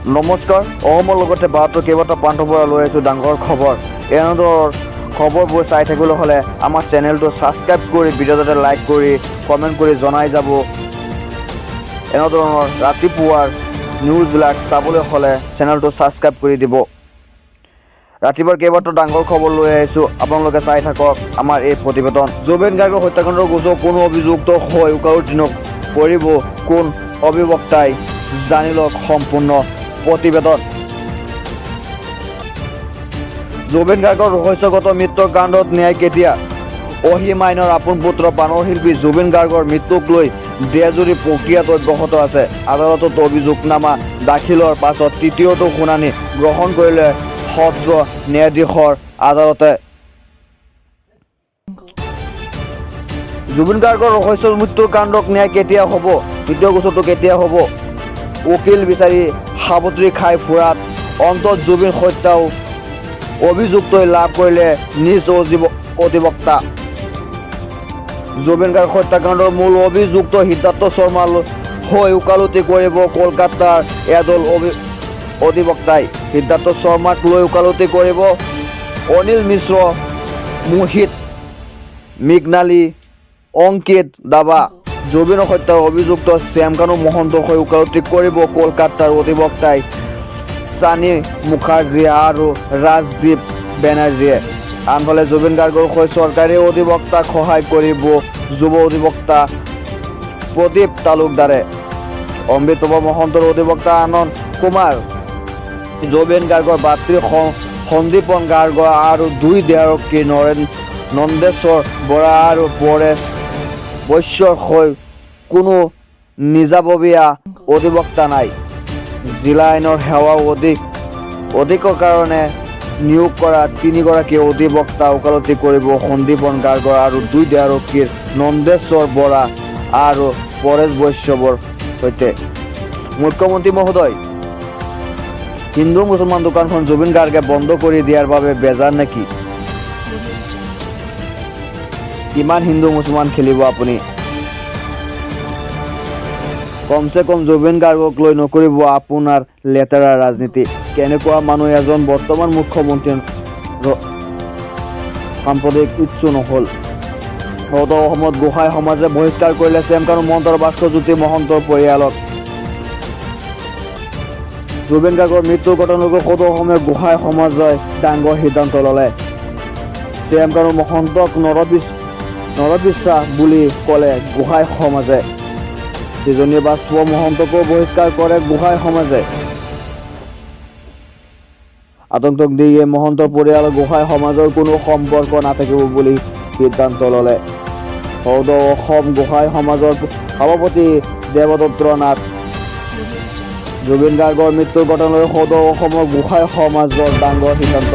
নমস্কাৰ, অসমৰ লগতে ভাৰতৰ কেইবাটাও প্ৰান্তৰ পৰা লৈ আহিছোঁ ডাঙৰ খবৰ। এনেধৰণৰ খবৰবোৰ চাই থাকিবলৈ হ'লে আমাৰ চেনেলটো ছাবস্ক্ৰাইব কৰি ভিডিঅ'টোতে লাইক কৰি কমেণ্ট কৰি জনাই যাব। এনেধৰণৰ ৰাতিপুৱাৰ নিউজবিলাক চাবলৈ হ'লে চেনেলটো ছাবস্ক্ৰাইব কৰি দিব। ৰাতিপুৱাৰ কেইবাটাও ডাঙৰ খবৰ লৈ আহিছোঁ, আপোনালোকে চাই থাকক আমাৰ এই প্ৰতিবেদন। জুবিন গাৰ্গৰ হত্যাকাণ্ডৰ গোচৰ কোনো অভিযুক্ত হৈ ওকালতি কৰিব কোন অধিবক্তাই, জানি লওক সম্পূৰ্ণ প্ৰতিবেদন। জুবিন গাৰ্গৰ ৰহস্যগত মৃত্যুৰ কাণ্ডত ন্যায় কেতিয়া? অসীম আইনৰ আপোন পুত্ৰ প্ৰাণৰ শিল্পী জুবিন গাৰ্গৰ মৃত্যুক লৈ দেশজুৰি প্ৰক্ৰিয়াটো অব্যাহত আছে। আদালতত অভিযোগনামা দাখিলৰ পাছত তৃতীয়টো শুনানি গ্ৰহণ কৰিলে সত্ৰ ন্যায়াধীশৰ আদালতে। জুবিন গাৰ্গৰ ৰহস্য মৃত্যুৰ কাণ্ডক ন্যায় কেতিয়া হ'ব? তৃতীয় গোচৰটো কেতিয়া হ'ব? উকিল বিচাৰি সাৱত্ৰী খাই ফুৰাত অন্তত জুবিন হত্যাও অভিযুক্তই লাভ কৰিলে নিজ অধিবক্তা। জুবিন গাৰ্গ হত্যাকাণ্ডৰ মূল অভিযুক্ত সিদ্ধাৰ্থ শৰ্মা হৈ ওকালতি কৰিব কলকাতাৰ এদল অধিবক্তাই। সিদ্ধাৰ্থ শৰ্মাক লৈ ওকালতি কৰিব অনিল মিশ্ৰ, মোহিত মৃণালী, অংকিত দাবা। জুবিন হত্যাৰ অভিযুক্ত শ্যামকানু মহন্ত হৈ ওকালতি কৰিব কলকাতাৰ অধিবক্তাই চানী মুখাৰ্জী আৰু ৰাজদীপ বেনাৰ্জীয়ে। আনফালে জুবিন গাৰ্গৰ হৈ চৰকাৰী অধিবক্তাক সহায় কৰিব যুৱ অধিবক্তা প্ৰদীপ তালুকদাৰে। অমৃতপ্ৰভ মহন্তৰ অধিবক্তা আনন্দ কুমাৰ, জুবিন গাৰ্গৰ ভাতৃ সন্দীপন গাৰ্গ আৰু দুই দেহাৰক্ষী নন্দেশ্বৰ বৰা আৰু পৰেশ বৈশ্যৰ হৈ কোনো নিজাববীয়া অধিবক্তা নাই। জিলা আইনৰ সেৱা অধিকৰ কাৰণে নিয়োগ কৰা তিনিগৰাকী অধিবক্তা ওকালতি কৰিব সন্দীপন গাৰ্গ আৰু দুই দেহাৰক্ষীৰ নন্দেশ্বৰ বৰা আৰু পৰেশ বৈশ্যৰ সৈতে। মুখ্যমন্ত্ৰী মহোদয়, হিন্দু মুছলমান দোকানখন জুবিন গাৰ্গে বন্ধ কৰি দিয়াৰ বাবে বেজাৰ নেকি? কিমান হিন্দু মুছলমান খেলিব আপুনি? কমচে কম জুবিন গাৰ্গক লৈ নকৰিব আপোনাৰ লেতেৰা ৰাজনীতি। কেনেকুৱা মানুহ এজন বৰ্তমান মুখ্যমন্ত্ৰী সাম্প্ৰদায়িক ইচ্ছু নহ'ল। সদৌ অসমত গোহাঁই সমাজে বহিষ্কাৰ কৰিলে শ্যামকানু মহন্তৰ ভাস্কৰজ্যোতি মহন্তৰ পৰিয়ালক। জুবিন গাৰ্গৰ মৃত্যুৰ ঘটনাক সদৌ অসমীয়া গোহাঁই সমাজে ডাঙৰ সিদ্ধান্ত ল'লে। শ্যামকানু মহন্তক নৰবিশ্বাস বুলি ক'লে গোহাঁই সমাজে। সৃজনী বাষ্প মহন্তকো বহিষ্কাৰ কৰে গোহাঁই সমাজে। আতংকক দি মহন্তৰ পৰিয়াল গোহাঁই সমাজৰ কোনো সম্পৰ্ক নাথাকিব বুলি সিদ্ধান্ত ল'লে। সদৌ অসম গোহাঁই সমাজৰ সভাপতি দেৱদত্ত নাথ। জুবিন গাৰ্গৰ মৃত্যুৰ ঘটনালৈ সদৌ অসমৰ গোহাঁই সমাজৰ ডাঙৰ সিদ্ধান্ত।